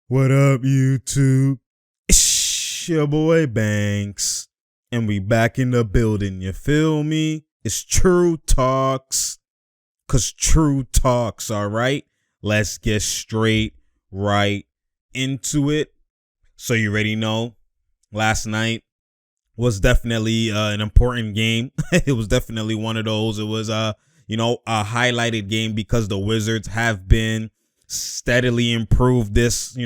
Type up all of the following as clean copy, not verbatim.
What up, YouTube? It's your boy Banks, and we back in the building. You feel me? It's True Talks, cause True Talks. All right, let's get straight right into it. So you already know, last night was definitely an important game. It was definitely one of those. It was a highlighted game because the Wizards have been steadily improved this,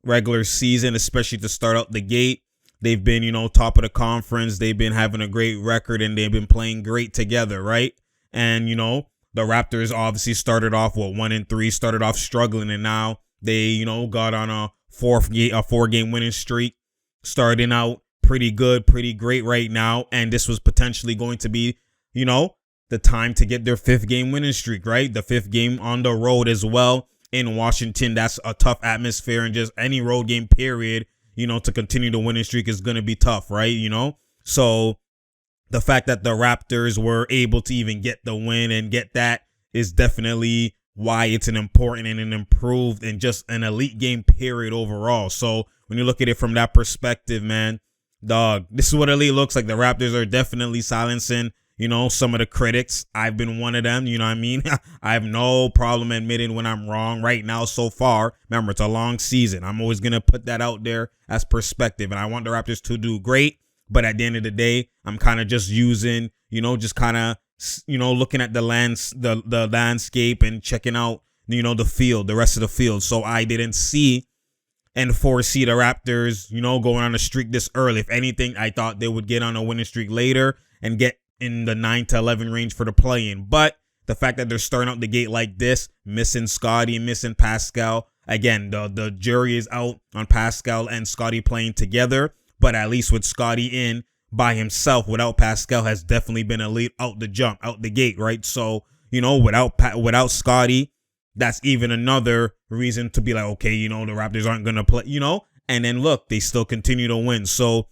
regular season, especially to start out the gate. They've been, top of the conference. They've been having a great record and they've been playing great together, right? And, the Raptors obviously started off 1-3, started off struggling, and now they, got on a 4-game winning streak, starting out pretty good, pretty great right now. And this was potentially going to be, the time to get their 5th game winning streak, right? The 5th game on the road as well in Washington. That's a tough atmosphere, and just any road game period, to continue the winning streak is going to be tough, right? So the fact that the Raptors were able to even get the win and get that is definitely why it's an important and an improved and just an elite game period overall. So when you look at it from that perspective, man, dog, this is what elite looks like. The Raptors are definitely silencing, some of the critics. I've been one of them, you know what I mean? I have no problem admitting when I'm wrong right now so far. Remember, it's a long season. I'm always going to put that out there as perspective, and I want the Raptors to do great. But at the end of the day, I'm kind of just using, just kind of, looking at the landscape and checking out, the field, the rest of the field. So I didn't see and foresee the Raptors, going on a streak this early. If anything, I thought they would get on a winning streak later and get in the 9 to 11 range for the play-in. But the fact that they're starting out the gate like this, missing Scotty, missing Pascal, again, the jury is out on Pascal and Scotty playing together. But at least with Scotty in by himself, without Pascal, has definitely been elite out the jump, out the gate, right? So, without Scotty, that's even another reason to be like, okay, the Raptors aren't going to play, and then look, they still continue to win. So,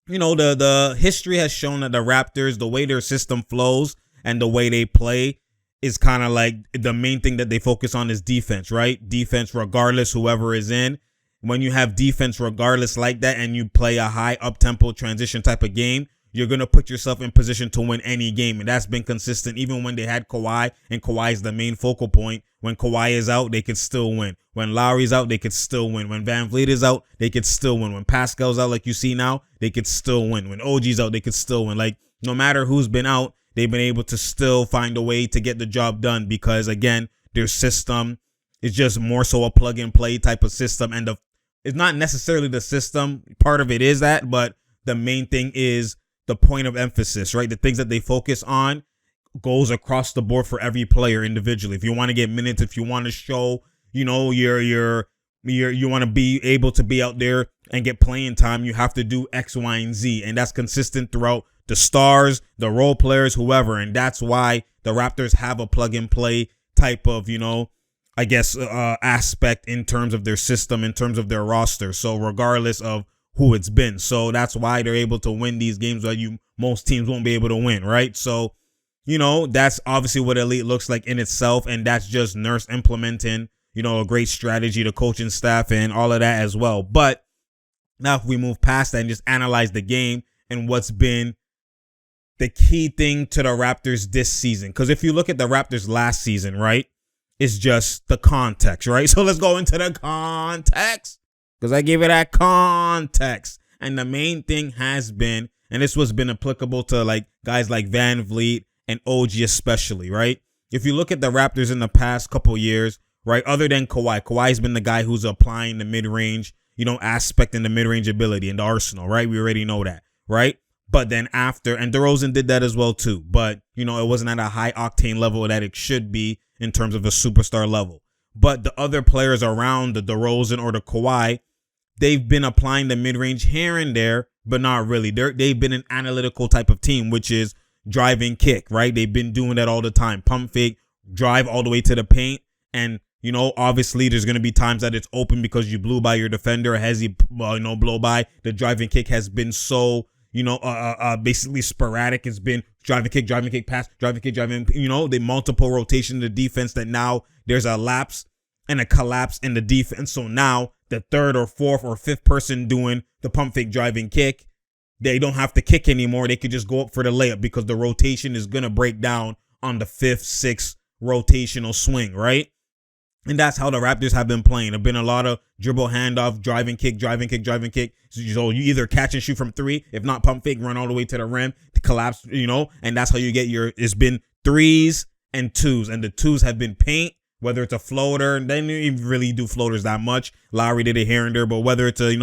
the history has shown that the Raptors, the way their system flows and the way they play is kind of like the main thing that they focus on is defense, right? Defense, regardless, whoever is in. When you have defense regardless like that and you play a high up-tempo transition type of game, you're going to put yourself in position to win any game. And that's been consistent even when they had Kawhi, and Kawhi is the main focal point. When Kawhi is out, they could still win. When Lowry's out, they could still win. When Vanvleet is out, they could still win. When Pascal's out, like you see now, they could still win. When OG's out, they could still win. Like, no matter who's been out, they've been able to still find a way to get the job done because, again, their system is just more so a plug-and-play type of system. And it's not necessarily the system. Part of it is that, but the main thing is the point of emphasis, right? The things that they focus on goes across the board for every player individually. If you want to get minutes, if you want to show, you want to be able to be out there and get playing time, you have to do X, Y, and Z. And that's consistent throughout the stars, the role players, whoever. And that's why the Raptors have a plug and play type of, aspect in terms of their system, in terms of their roster. So regardless of who it's been. So that's why they're able to win these games that most teams won't be able to win, right? So, that's obviously what elite looks like in itself. And that's just Nurse implementing, a great strategy, the coaching staff and all of that as well. But now if we move past that and just analyze the game and what's been the key thing to the Raptors this season. Because if you look at the Raptors last season, right? It's just the context, right? So let's go into the context because I gave it that context. And the main thing has been, and this was been applicable to like guys like Vanvleet and OG especially, right? If you look at the Raptors in the past couple years, right, other than Kawhi's been the guy who's applying the mid-range, aspect and the mid-range ability in the arsenal, right? We already know that, right? But then after, and DeRozan did that as well too, but, it wasn't at a high octane level that it should be in terms of a superstar level. But the other players around the DeRozan or the Kawhi, they've been applying the mid-range here and there, but not really. They've been an analytical type of team, which is drive and kick, right? They've been doing that all the time. Pump fake, drive all the way to the paint. And, obviously there's going to be times that it's open because you blew by your defender, has he, blow by. The drive and kick has been so, basically sporadic. It's been drive and kick, pass, drive and kick, the multiple rotation of the defense that now there's a lapse and a collapse in the defense. So now the third or fourth or fifth person doing the pump fake driving kick, they don't have to kick anymore. They could just go up for the layup because the rotation is going to break down on the fifth, sixth rotational swing, right? And that's how the Raptors have been playing. There have been a lot of dribble handoff, driving kick. So you either catch and shoot from three, if not pump fake, run all the way to the rim to collapse, and that's how you get it's been threes and twos. And the twos have been paint, whether it's a floater. They didn't even really do floaters that much. Lowry did it here and there, but whether it's a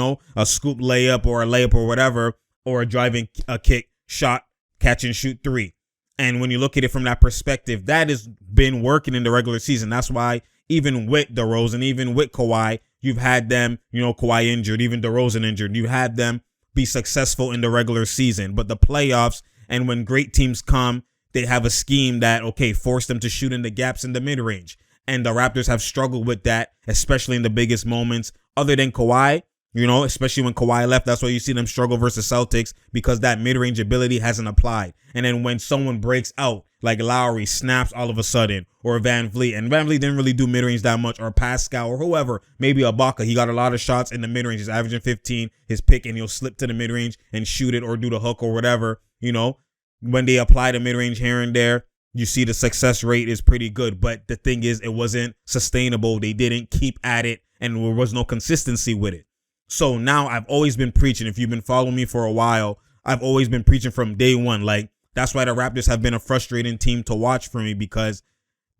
scoop layup or whatever, or a driving kick, shot, catch and shoot three. And when you look at it from that perspective, that has been working in the regular season. That's why even with DeRozan, even with Kawhi, you've had them, Kawhi injured, even DeRozan injured. You had them be successful in the regular season. But the playoffs, and when great teams come, they have a scheme that, force them to shoot in the gaps in the mid-range. And the Raptors have struggled with that, especially in the biggest moments. Other than Kawhi, especially when Kawhi left, that's why you see them struggle versus Celtics, because that mid-range ability hasn't applied. And then when someone breaks out, like Lowry snaps all of a sudden, or Vanvleet, and Vanvleet didn't really do mid-range that much, or Pascal, or whoever, maybe Ibaka, he got a lot of shots in the mid-range. He's averaging 15, his pick, and he'll slip to the mid-range and shoot it or do the hook or whatever, When they apply the mid-range here and there, you see the success rate is pretty good. But the thing is, it wasn't sustainable. They didn't keep at it, and there was no consistency with it. So now I've always been preaching. If you've been following me for a while, I've always been preaching from day one. Like, that's why the Raptors have been a frustrating team to watch for me, because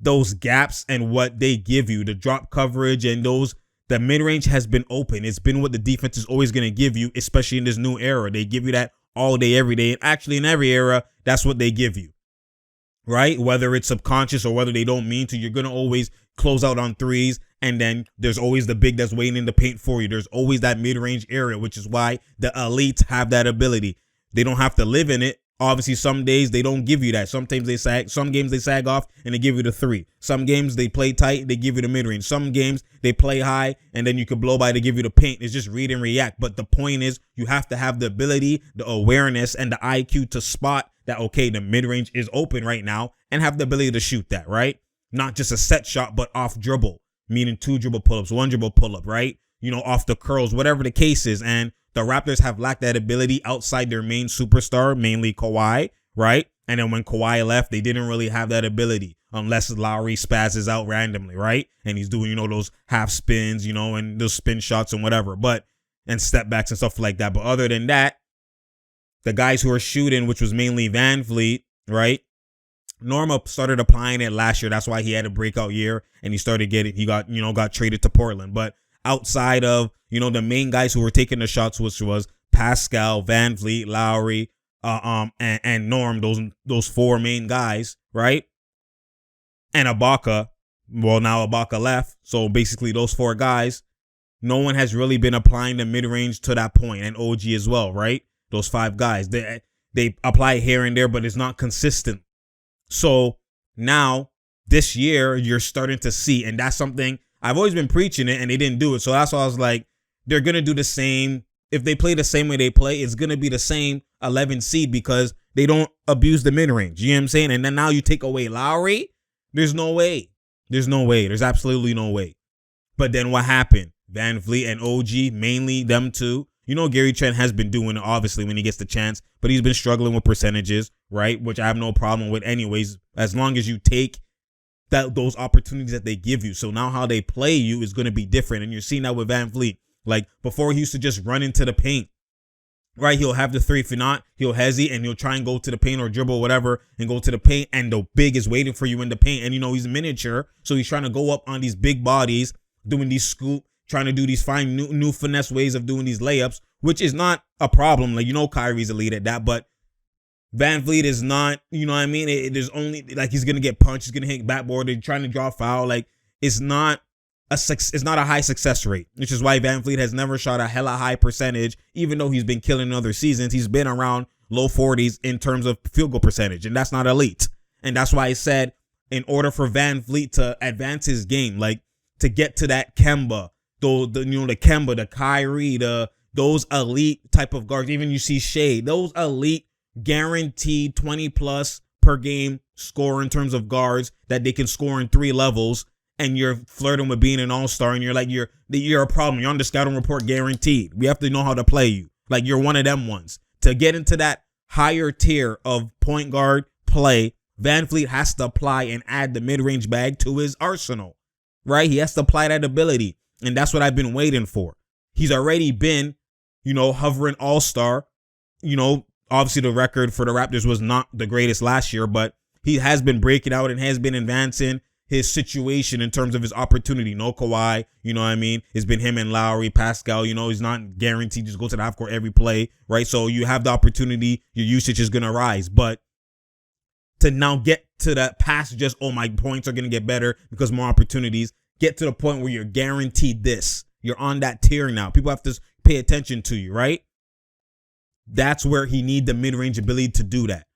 those gaps and what they give you, the drop coverage and the mid-range has been open. It's been what the defense is always going to give you, especially in this new era. They give you that all day, every day. And actually in every era, that's what they give you, right? Whether it's subconscious or whether they don't mean to, you're going to always close out on threes. And then there's always the big that's waiting in the paint for you. There's always that mid-range area, which is why the elites have that ability. They don't have to live in it. Obviously, some days they don't give you that. Sometimes they sag. Some games they sag off and they give you the three. Some games they play tight, they give you the mid-range. Some games they play high and then you can blow by to give you the paint. It's just read and react. But the point is, you have to have the ability, the awareness, and the IQ to spot that, the mid-range is open right now, and have the ability to shoot that, right? Not just a set shot, but off dribble, meaning 2 dribble pull-ups, 1 dribble pull-up, right? Off the curls, whatever the case is. And the Raptors have lacked that ability outside their main superstar, mainly Kawhi, right? And then when Kawhi left, they didn't really have that ability unless Lowry spazzes out randomly, right? And he's doing, those half spins, and those spin shots and whatever, and step backs and stuff like that. But other than that, the guys who are shooting, which was mainly Vanvleet, right? Norma started applying it last year. That's why he had a breakout year and he got traded to Portland. But outside of, the main guys who were taking the shots, which was Pascal, Vanvleet, Lowry, and Norm, those 4 main guys, right? And Ibaka. Well, now Ibaka left. So basically those 4 guys, no one has really been applying the mid-range to that point. And OG as well, right? Those 5 guys. They apply here and there, but it's not consistent. So now this year you're starting to see, and that's something I've always been preaching it, and they didn't do it. So that's why I was like, they're going to do the same. If they play the same way they play, it's going to be the same 11 seed because they don't abuse the mid-range. You know what I'm saying? And then now you take away Lowry. There's no way. There's no way. There's absolutely no way. But then what happened? Vanvleet and OG, mainly them two. Gary Trent has been doing it, obviously, when he gets the chance, but he's been struggling with percentages, right? Which I have no problem with anyways, as long as you take those opportunities that they give you. So now how they play you is going to be different. And you're seeing that with Vanvleet. Like, before he used to just run into the paint, right? He'll have the 3. If not, he'll hesitate and he'll try and go to the paint or dribble or whatever and go to the paint. And the big is waiting for you in the paint. And, he's miniature. So he's trying to go up on these big bodies, doing these scoop, trying to do these fine new finesse ways of doing these layups, which is not a problem. Like, Kyrie's elite at that, but Vanvleet is not, what I mean? There's only, like, he's going to get punched. He's going to hit backboard. They're trying to draw a foul. Like, it's not a high success rate, which is why Vanvleet has never shot a hella high percentage, even though he's been killing in other seasons. He's been around low 40s in terms of field goal percentage, and that's not elite. And that's why I said, in order for Vanvleet to advance his game, like, to get to that Kemba, the Kemba, the Kyrie, those elite type of guards, even you see Shea, those elite guaranteed 20 plus per game score in terms of guards that they can score in 3 levels and you're flirting with being an all-star, and you're like, you're a problem. You're on the scouting report guaranteed. We have to know how to play you. Like, you're one of them ones. To get into that higher tier of point guard play, Vanvleet has to apply and add the mid-range bag to his arsenal, right? He has to apply that ability, and that's what I've been waiting for. He's already been, hovering all-star. Obviously the record for the Raptors was not the greatest last year, but he has been breaking out and has been advancing his situation in terms of his opportunity. No Kawhi, It's been him and Lowry, Pascal, he's not guaranteed to just go to the half court every play, right? So you have the opportunity, your usage is going to rise. But to now get to that past just, my points are going to get better because more opportunities, get to the point where you're guaranteed this. You're on that tier now. People have to pay attention to you, right? That's where he needs the mid-range ability to do that.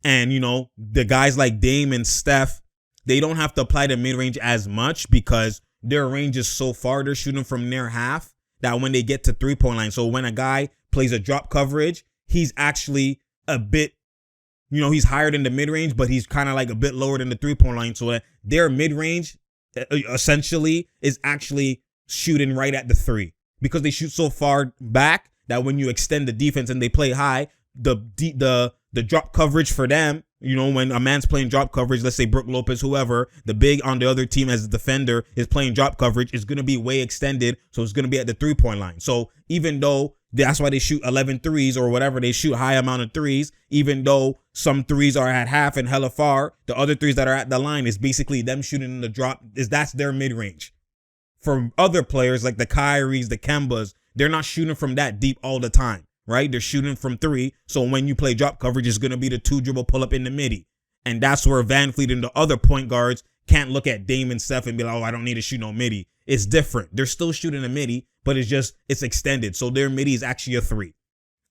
And, the guys like Dame and Steph, they don't have to apply the mid-range as much because their range is so far. They're shooting from near half that when they get to three-point line. So when a guy plays a drop coverage, he's actually a bit, he's higher than the mid-range, but he's kind of like a bit lower than the three-point line. So that their mid-range essentially is actually shooting right at the three because they shoot so far back that when you extend the defense and they play high, the drop coverage for them, when a man's playing drop coverage, let's say Brook Lopez, whoever, the big on the other team as a defender is playing drop coverage, is going to be way extended. So it's going to be at the 3-point line. So even though that's why they shoot 11 threes or whatever, they shoot high amount of threes, even though some threes are at half and hella far, the other threes that are at the line is basically them shooting in the drop. That's their mid-range. For other players like the Kyries, the Kembas, they're not shooting from that deep all the time, right? They're shooting from three. So when you play drop coverage, it's going to be the 2-dribble pull-up in the midi. And that's where Vanvleet and the other point guards can't look at Dame and Steph and be like, I don't need to shoot no midi. It's different. They're still shooting a midi, but it's extended. So their midi is actually a 3.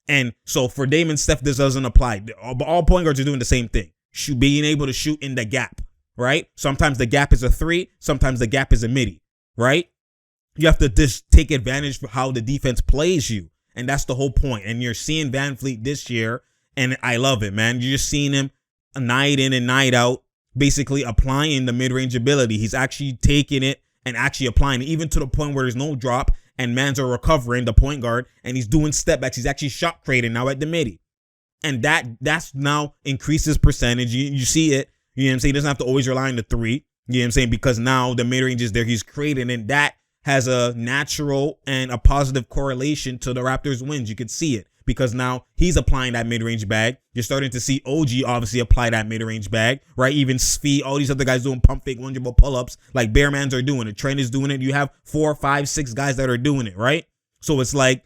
And so for Dame and Steph, this doesn't apply. All point guards are doing the same thing. Being able to shoot in the gap, right? Sometimes the gap is a 3. Sometimes the gap is a midi, right? You have to just take advantage of how the defense plays you. And that's the whole point. And you're seeing Vanvleet this year, and I love it, man. You're just seeing him night in and night out, basically applying the mid-range ability. He's actually taking it and actually applying it, even to the point where there's no drop, and mans are recovering, the point guard, and he's doing step backs. He's actually shot creating now at the midi. And that's now increases percentage. You see it. You know what I'm saying? He doesn't have to always rely on the 3. You know what I'm saying? Because now the mid-range is there. He's creating, and that has a natural and a positive correlation to the Raptors' wins. You could see it because now he's applying that mid-range bag. You're starting to see OG obviously apply that mid-range bag, right? Even Svi, all these other guys doing pump fake 1-dribble pull-ups like Bearmans are doing it. Trent is doing it. You have 4, 5, 6 guys that are doing it, right? So it's like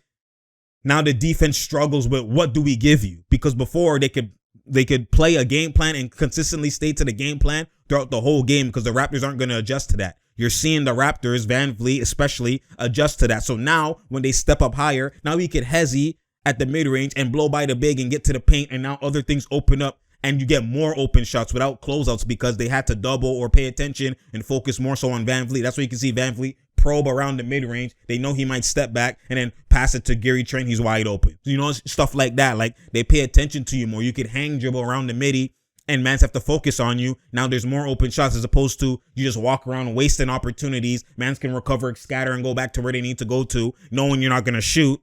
now the defense struggles with what do we give you? Because before they could play a game plan and consistently stay to the game plan throughout the whole game because the Raptors aren't going to adjust to that. You're seeing the Raptors, Vanvleet especially, adjust to that. So now when they step up higher, now he could hezzy at the mid-range and blow by the big and get to the paint, and now other things open up and you get more open shots without closeouts because they had to double or pay attention and focus more so on Vanvleet. That's why you can see Vanvleet probe around the mid-range. They know he might step back and then pass it to Gary Trent. He's wide open. Stuff like that. Like they pay attention to you more. You could hang dribble around the midi and mans have to focus on you. Now there's more open shots as opposed to you just walk around wasting opportunities. Mans can recover, scatter, and go back to where they need to go to, knowing you're not going to shoot.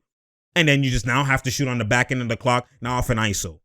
And then you just now have to shoot on the back end of the clock, now off an ISO.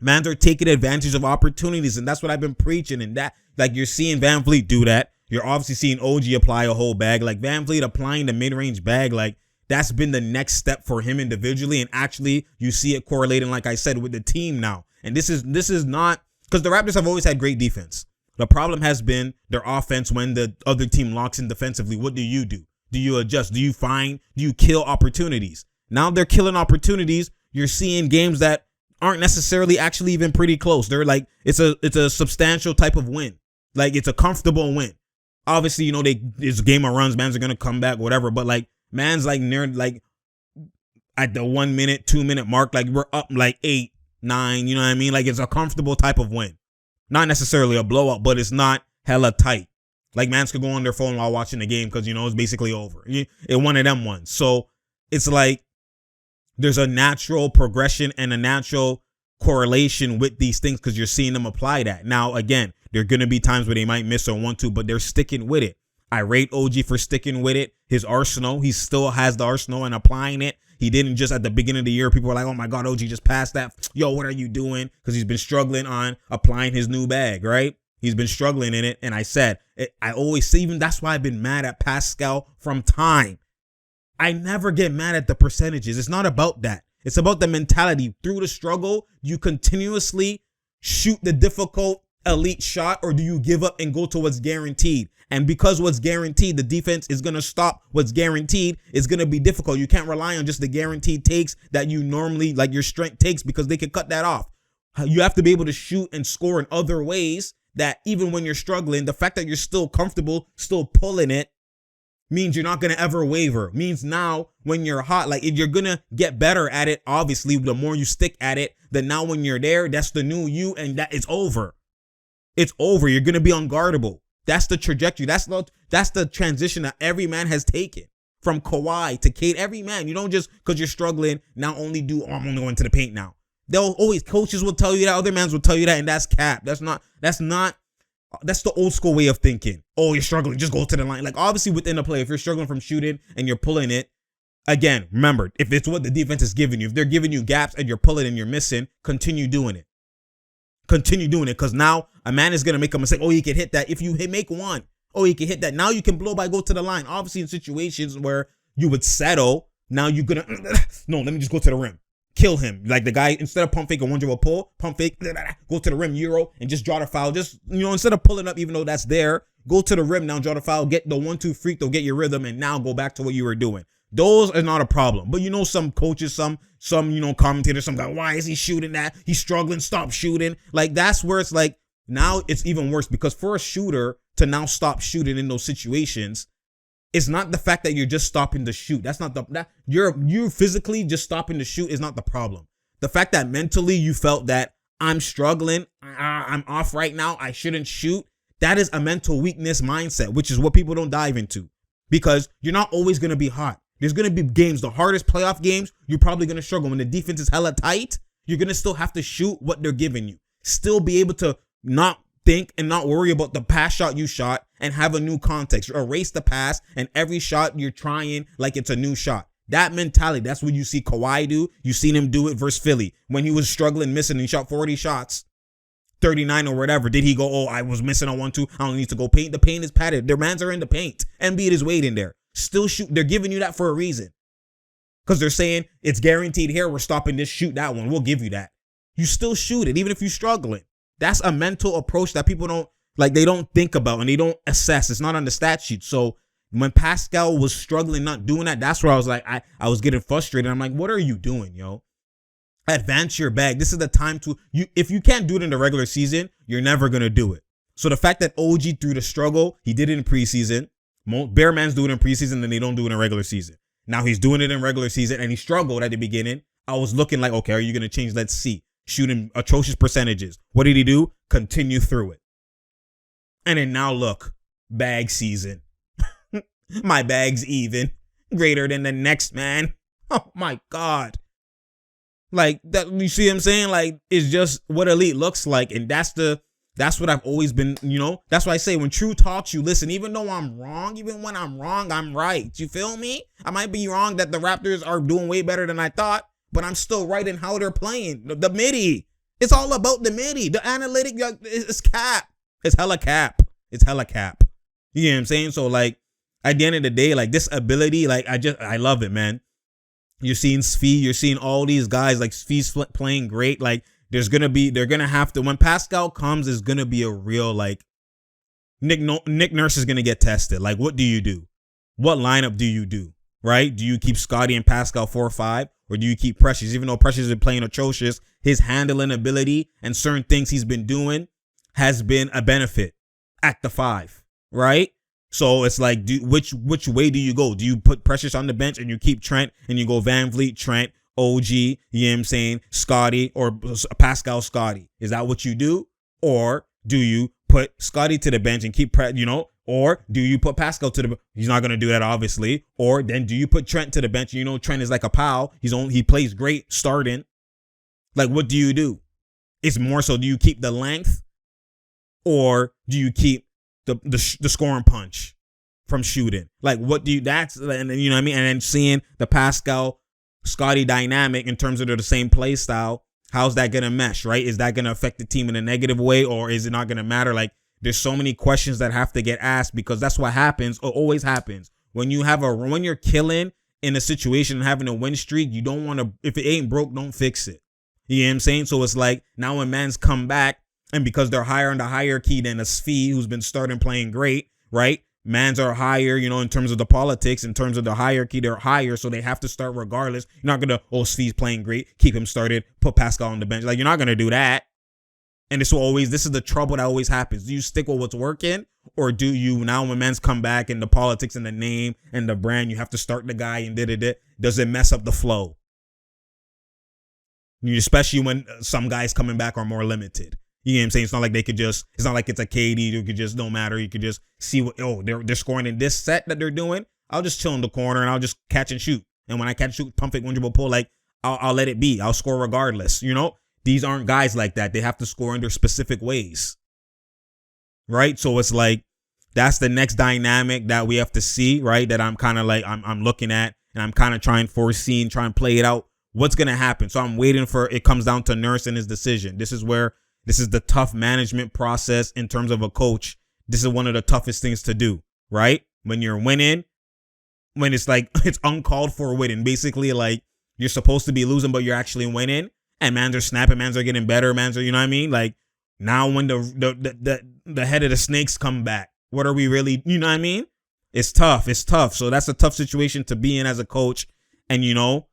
Mans are taking advantage of opportunities, and that's what I've been preaching. And that, like, you're seeing Vanvleet do that. You're obviously seeing OG apply a whole bag. Like, Vanvleet applying the mid-range bag, like, that's been the next step for him individually. And actually, you see it correlating, like I said, with the team now. And this is not, because the Raptors have always had great defense. The problem has been their offense when the other team locks in defensively. What do? Do you adjust? Do you kill opportunities? Now they're killing opportunities. You're seeing games that aren't necessarily actually even pretty close. They're like, it's a substantial type of win. Like, it's a comfortable win. Obviously, it's a game of runs. Mans are going to come back, whatever. But, like, man's like near, like, at the 1 minute, 2 minute mark, like, we're up like 8, 9, you know what I mean? Like, it's a comfortable type of win. Not necessarily a blowout, but it's not hella tight. Like, mans could go on their phone while watching the game because, it's basically over. It's one of them ones. So it's like there's a natural progression and a natural correlation with these things because you're seeing them apply that. Now, again, There are going to be times where they might miss or want to, but they're sticking with it. I rate OG for sticking with it. His arsenal, he still has the arsenal and applying it. He didn't just at the beginning of the year, people were like, oh my God, OG just passed that. Yo, what are you doing? Because he's been struggling on applying his new bag, right? He's been struggling in it. And I said, I always say, even that's why I've been mad at Pascal from time. I never get mad at the percentages. It's not about that. It's about the mentality. Through the struggle, you continuously shoot the difficult elite shot, or do you give up and go to what's guaranteed? And because what's guaranteed, the defense is going to stop what's guaranteed. It's going to be difficult. You can't rely on just the guaranteed takes that you normally, like your strength takes, because they can cut that off. You have to be able to shoot and score in other ways that even when you're struggling, the fact that you're still comfortable, still pulling it, means you're not going to ever waver. Means now when you're hot, like if you're going to get better at it, obviously, the more you stick at it, then now when you're there, that's the new you, and that it's over. It's over. You're going to be unguardable. That's the trajectory. That's the transition that every man has taken from Kawhi to Kate. Every man, you don't just because you're struggling now only do, oh, I'm only going to the paint now. They'll always, coaches will tell you that, other mans will tell you that, and that's cap. That's the old school way of thinking. Oh, you're struggling, just go to the line. Like obviously within the play, if you're struggling from shooting and you're pulling it, again, remember, if it's what the defense is giving you, if they're giving you gaps and you're pulling and you're missing, continue doing it. Continue doing it, because now a man is going to make a mistake. Oh, he can hit that. If you make one, oh, he can hit that. Now you can blow by, go to the line. Obviously in situations where you would settle, now you're going to, no, let me just go to the rim. Kill him. Like the guy, instead of pump fake a one dribble pull, pump fake, go to the rim, Euro, and just draw the foul. Just, instead of pulling up, even though that's there, go to the rim now, draw the foul, get the 1-2 freak, they'll get your rhythm, and now go back to what you were doing. Those are not a problem. But some coaches, some commentators, some guy, why is he shooting that? He's struggling, stop shooting. Like that's where it's like, now it's even worse, because for a shooter to now stop shooting in those situations, it's not the fact that you're just stopping to shoot. That's not you physically just stopping to shoot is not the problem. The fact that mentally you felt that I'm struggling, I'm off right now, I shouldn't shoot. That is a mental weakness mindset, which is what people don't dive into, because you're not always going to be hot. There's going to be games, the hardest playoff games, you're probably going to struggle. When the defense is hella tight, you're going to still have to shoot what they're giving you. Still be able to not think and not worry about the past shot you shot and have a new context. Erase the past, and every shot you're trying like it's a new shot. That mentality, that's what you see Kawhi do. You seen him do it versus Philly. When he was struggling, missing, and he shot 40 shots, 39 or whatever. Did he go, oh, I was missing on 1-2. I don't need to go paint. The paint is padded. Their mans are in the paint. Embiid is waiting there. Still shoot. They're giving you that for a reason. Because they're saying it's guaranteed here. We're stopping this, shoot that one. We'll give you that. You still shoot it, even if you're struggling. That's a mental approach that people they don't think about and they don't assess. It's not on the stat sheet. So when Pascal was struggling, not doing that, that's where I was like, I was getting frustrated. I'm like, what are you doing, yo? Advance your bag. This is the time to, if you can't do it in the regular season, you're never going to do it. So the fact that OG through the struggle, he did it in preseason. Bear Man's do it in preseason and they don't do it in regular season. Now he's doing it in regular season and he struggled at the beginning. I was looking like, okay, are you going to change? Let's see. Shooting atrocious percentages. What did he do? Continue through it. And then now look, bag season. My bag's even greater than the next man. Oh my God. Like that, you see what I'm saying? Like it's just what elite looks like. And that's what I've always been, that's why I say when True talks, you listen. Even though I'm wrong, even when I'm wrong, I'm right. You feel me? I might be wrong that the Raptors are doing way better than I thought, but I'm still right in how they're playing. The midi. It's all about the midi. The analytic is cap. It's hella cap. It's hella cap. You know what I'm saying? So like at the end of the day, like this ability, like I love it, man. You're seeing Svi, you're seeing all these guys like Svi's playing great. Like they're going to have to, when Pascal comes, there's going to be a real like Nick Nurse is going to get tested. Like what do you do? What lineup do you do? Right? Do you keep Scotty and Pascal 4-5? Or do you keep Precious? Even though Precious has been playing atrocious, his handling ability and certain things he's been doing has been a benefit at the 5, right? So it's like, which way do you go? Do you put Precious on the bench and you keep Trent and you go Vanvleet, Trent, OG, you know what I'm saying, Scotty, or Pascal, Scotty? Is that what you do? Or do you put Scotty to the bench and keep, or do you put Pascal to the, he's not going to do that obviously. Or then do you put Trent to the bench? Trent is like a pal. He plays great starting. Like what do you do? It's more so, do you keep the length or do you keep the scoring punch from shooting? Like, what do you? That's, and you know what I mean. And then seeing the Pascal Scottie dynamic in terms of the same play style, how's that gonna mesh? Right? Is that gonna affect the team in a negative way, or is it not gonna matter? Like, there's so many questions that have to get asked, because that's what happens, or always happens when you're killing in a situation and having a win streak. You don't want to, if it ain't broke, don't fix it. You know what I'm saying? So it's like, now when man's come back, and because they're higher in the hierarchy than a Svi, who's been starting playing great, right? Mans are higher, you know, in terms of the politics, in terms of the hierarchy, they're higher, so they have to start regardless. You're not gonna, Svi's playing great, keep him started, put Pascal on the bench. Like, you're not gonna do that. And this is the trouble that always happens. Do you stick with what's working, or do you, now when men's come back and the politics and the name and the brand, you have to start the guy and does it mess up the flow? Especially when some guys coming back are more limited. You know what I'm saying? It's not like it's not like it's a KD who could just, no matter, you could just see what, they're scoring in this set that they're doing. I'll just chill in the corner and I'll just catch and shoot. And when I catch and shoot, pump fake, one dribble pull, like, I'll let it be. I'll score regardless, you know? These aren't guys like that. They have to score in their specific ways. Right? So it's like, that's the next dynamic that we have to see, right? That I'm kind of like, I'm looking at, and I'm kind of trying to play it out. What's going to happen? So I'm waiting for, it comes down to Nurse and his decision. This is the tough management process in terms of a coach. This is one of the toughest things to do, right? When you're winning, when it's like, it's uncalled for winning. Basically, like, you're supposed to be losing, but you're actually winning. And mans are snapping, mans are getting better, mans are, you know what I mean? Like, now when the head of the snakes come back, what are we really, you know what I mean? It's tough. So that's a tough situation to be in as a coach. And, you know,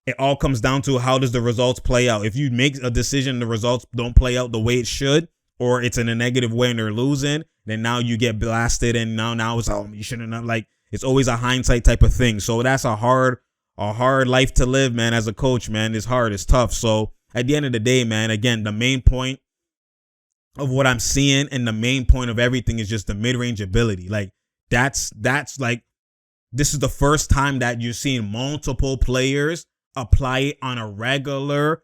it all comes down to, how does the results play out? If you make a decision, the results don't play out the way it should, or it's in a negative way and they're losing, then now you get blasted, and now it's, you shouldn't have, like, it's always a hindsight type of thing. So that's a hard life to live, man, as a coach, man. It's hard, it's tough. So at the end of the day, man, again, the main point of what I'm seeing and the main point of everything is just the mid-range ability. Like, that's like, this is the first time that you're seeing multiple players apply it on a regular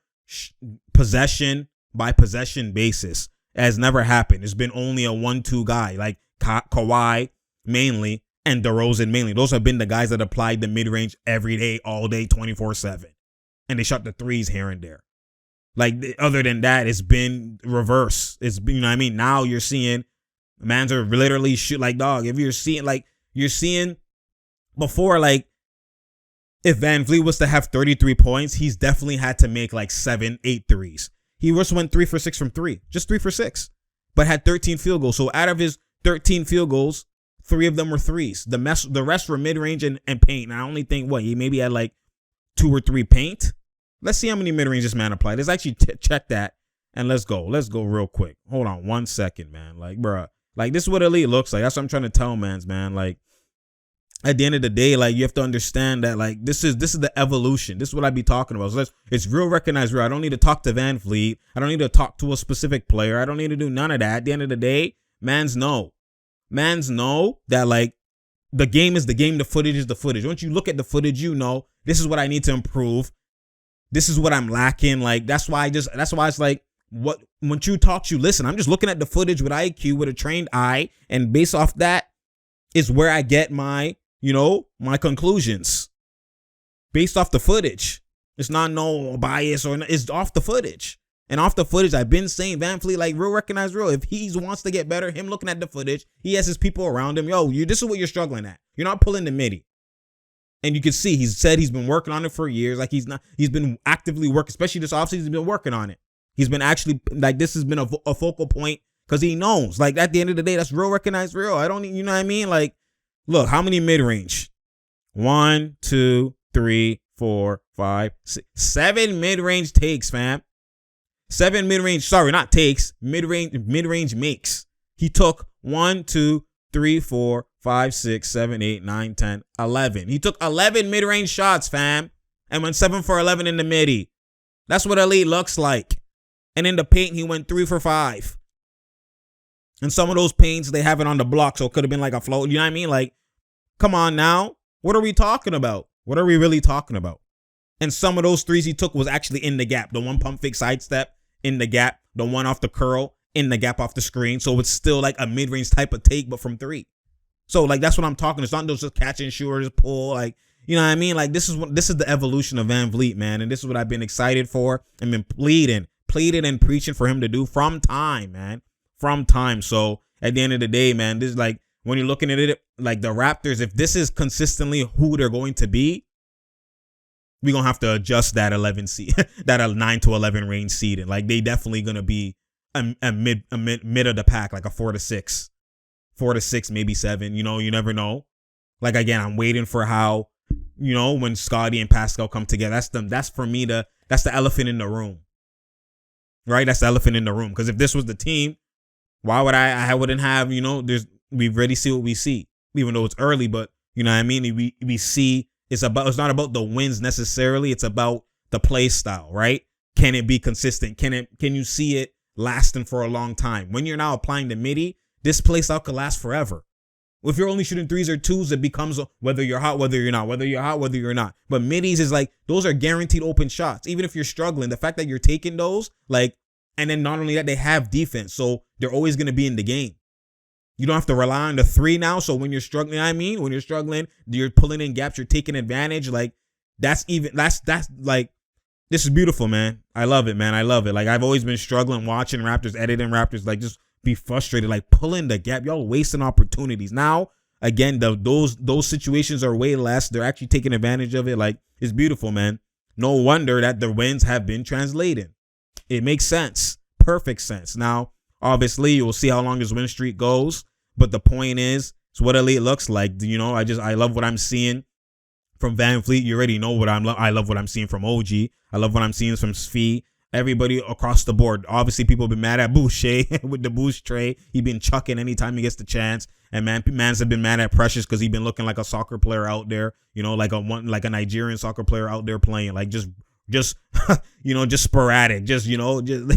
possession by possession basis. It has never happened. It's been only a 1-2 guy, like Kawhi mainly and DeRozan mainly. Those have been the guys that applied the mid-range every day, all day, 24/7. And they shot the threes here and there. Like, other than that, it's been reverse. It's been, you know what I mean? Now you're seeing mans are literally shoot, like, dog. If you're seeing before, like, if Vanvleet was to have 33 points, he's definitely had to make like 7-8 threes. He just went 3 for 6 from 3, just 3 for 6, but had 13 field goals. So out of his 13 field goals, 3 of them were threes. The rest were mid-range and paint. And I only think, he maybe had like 2 or 3 paint. Let's see how many mid-range this man applied. Let's actually check that, and let's go. Let's go real quick. Hold on 1 second, man. Like, bruh, like, this is what elite looks like. That's what I'm trying to tell mans, man. Like, at the end of the day, like, you have to understand that, like, this is the evolution. This is what I be talking about. So it's real, recognize real. I don't need to talk to Vanvleet. I don't need to talk to a specific player. I don't need to do none of that. At the end of the day, mans know that, like, the game is the game. The footage is the footage. Once you look at the footage, you know, this is what I need to improve. This is what I'm lacking. Like, that's why it's like, when you talk, you listen. I'm just looking at the footage with IQ, with a trained eye. And based off that is where I get my conclusions based off the footage. It's not no bias, or it's off the footage. And off the footage, I've been saying Vanvleet, like, real, recognize real. If he wants to get better, him looking at the footage, he has his people around him. This is what you're struggling at. You're not pulling the midi. And you can see, he's said he's been working on it for years. Like, he's been actively working, especially this offseason, he's been working on it. He's been actually, like, this has been a focal point, because he knows, like, at the end of the day, that's real, recognize real. I don't, you know what I mean? Like, look, how many mid-range? 1, 2, 3, 4, 5, 6, 7 mid-range takes, fam. 7 mid-range, sorry, not takes, mid-range makes. He took 1, 2, 3, 4, 5, 6, 7, 8, 9, 10, 11. He took 11 mid-range shots, fam, and went 7 for 11 in the midi. That's what elite looks like. And in the paint, he went 3 for 5. And some of those paints, they have it on the block, so it could have been like a float. You know what I mean? Like, come on now. What are we talking about? What are we really talking about? And some of those threes he took was actually in the gap. The one pump fake sidestep in the gap. The one off the curl in the gap off the screen. So it's still like a mid-range type of take, but from 3. So like that's what I'm talking. It's not just catch and shoot or just pull. Like, you know what I mean? Like this is the evolution of Vanvleet, man. And this is what I've been excited for and been pleading and preaching for him to do from time, man. From time. So at the end of the day, man, this is like when you're looking at it, like the Raptors, if this is consistently who they're going to be, we're going to have to adjust that 11 seed, that 9 to 11 range seeding. Like they definitely going to be a mid of the pack, like a 4 to 6, maybe 7. You know, you never know. Like, again, I'm waiting for how, you know, when Scottie and Pascal come together, that's for me that's the elephant in the room. Right? That's the elephant in the room. Because if this was the team, why would I wouldn't have, you know, we already see what we see, even though it's early, but you know what I mean? We see it's not about the wins necessarily. It's about the play style, right? Can it be consistent? Can you see it lasting for a long time? When you're now applying the midi, this play style could last forever. If you're only shooting 3s or 2s, it becomes whether you're hot, whether you're not, whether you're hot, whether you're not. But middies is like, those are guaranteed open shots. Even if you're struggling, the fact that you're taking those, like, and then not only that, they have defense. So they're always going to be in the game. You don't have to rely on the 3 now. So when you're struggling, when you're struggling, you're pulling in gaps, you're taking advantage. Like that's like, this is beautiful, man. I love it, man. I love it. Like I've always been struggling watching Raptors, editing Raptors, like just be frustrated, like pulling the gap. Y'all wasting opportunities. Now, again, those situations are way less. They're actually taking advantage of it. Like it's beautiful, man. No wonder that the wins have been translating. It makes sense. Perfect sense. Now, obviously, you'll see how long his win streak goes. But the point is, it's what elite looks like. You know, I love what I'm seeing from Vanvleet. You already know what I love what I'm seeing from OG. I love what I'm seeing from Svi. Everybody across the board. Obviously, people have been mad at Boucher with the boost tray. He been chucking anytime he gets the chance. And mans have been mad at Precious because he been looking like a soccer player out there. You know, like a Nigerian soccer player out there playing. Like just you know, just sporadic. Just, you know, just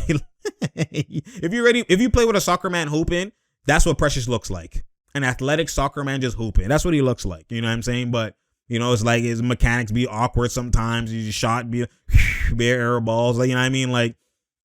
if you play with a soccer man hooping, that's what Precious looks like. An athletic soccer man just hooping. That's what he looks like. You know what I'm saying? But you know, it's like his mechanics be awkward sometimes. His shot be air balls. Like, you know what I mean? Like,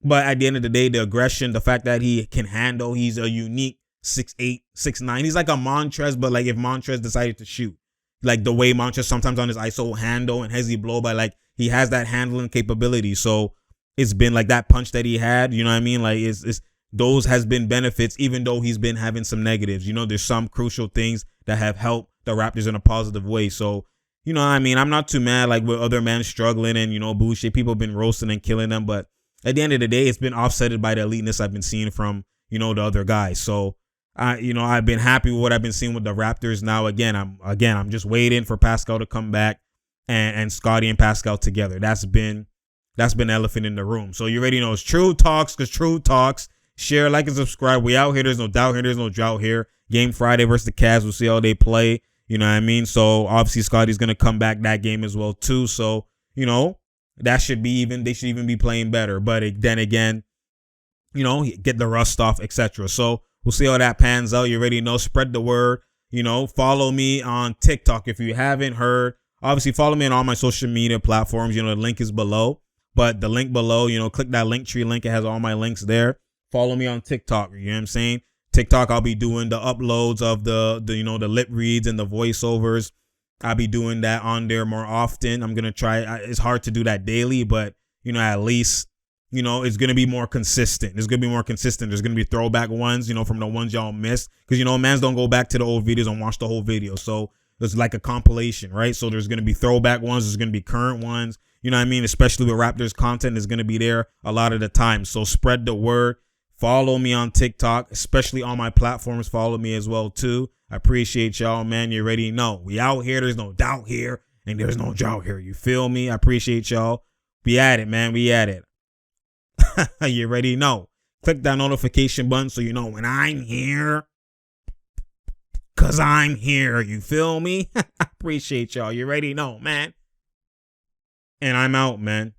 but at the end of the day, the aggression, the fact that he can handle, he's a unique 6'8", 6'9". He's like a Montrez, but like if Montrez decided to shoot, like the way Montrez sometimes on his ISO handle and hezzy blow by, like he has that handling capability. So it's been like that punch that he had. You know what I mean? Like it's those has been benefits, even though he's been having some negatives. You know, there's some crucial things that have helped the Raptors in a positive way. So, you know what I mean? I'm not too mad like with other men struggling and, you know, Boucher, people have been roasting and killing them. But at the end of the day, it's been offsetted by the eliteness I've been seeing from, you know, the other guys. So, you know, I've been happy with what I've been seeing with the Raptors. Now, I'm just waiting for Pascal to come back and Scottie and Pascal together. That's been elephant in the room. So you already know it's True Talks, because True Talks. Share, like, and subscribe. We out here. There's no doubt here. There's no drought here. Game Friday versus the Cavs. We'll see how they play. You know what I mean? So obviously Scottie's gonna come back that game as well too. So, you know, they should even be playing better. But then again, you know, get the rust off, etc. So we'll see how that pans out. You already know. Spread the word. You know, follow me on TikTok if you haven't heard. Obviously, follow me on all my social media platforms. You know, the link is below. But the link below, you know, click that Linktree link. It has all my links there. Follow me on TikTok. You know what I'm saying? TikTok, I'll be doing the uploads of the you know, the lip reads and the voiceovers. I'll be doing that on there more often. I'm going to try. It's hard to do that daily, but, you know, at least, you know, it's going to be more consistent. It's going to be more consistent. There's going to be throwback ones, you know, from the ones y'all missed. Because, you know, mans don't go back to the old videos and watch the whole video. So it's like a compilation, right? So there's going to be throwback ones. There's going to be current ones. You know what I mean? Especially with Raptors content is going to be there a lot of the time. So spread the word. Follow me on TikTok, especially on my platforms. Follow me as well, too. I appreciate y'all, man. You already know. We out here. There's no doubt here, and there's no drought here. You feel me? I appreciate y'all. We at it, man. We at it. You already know. Click that notification button so you know when I'm here. Because I'm here. You feel me? I appreciate y'all. You already know, man. And I'm out, man.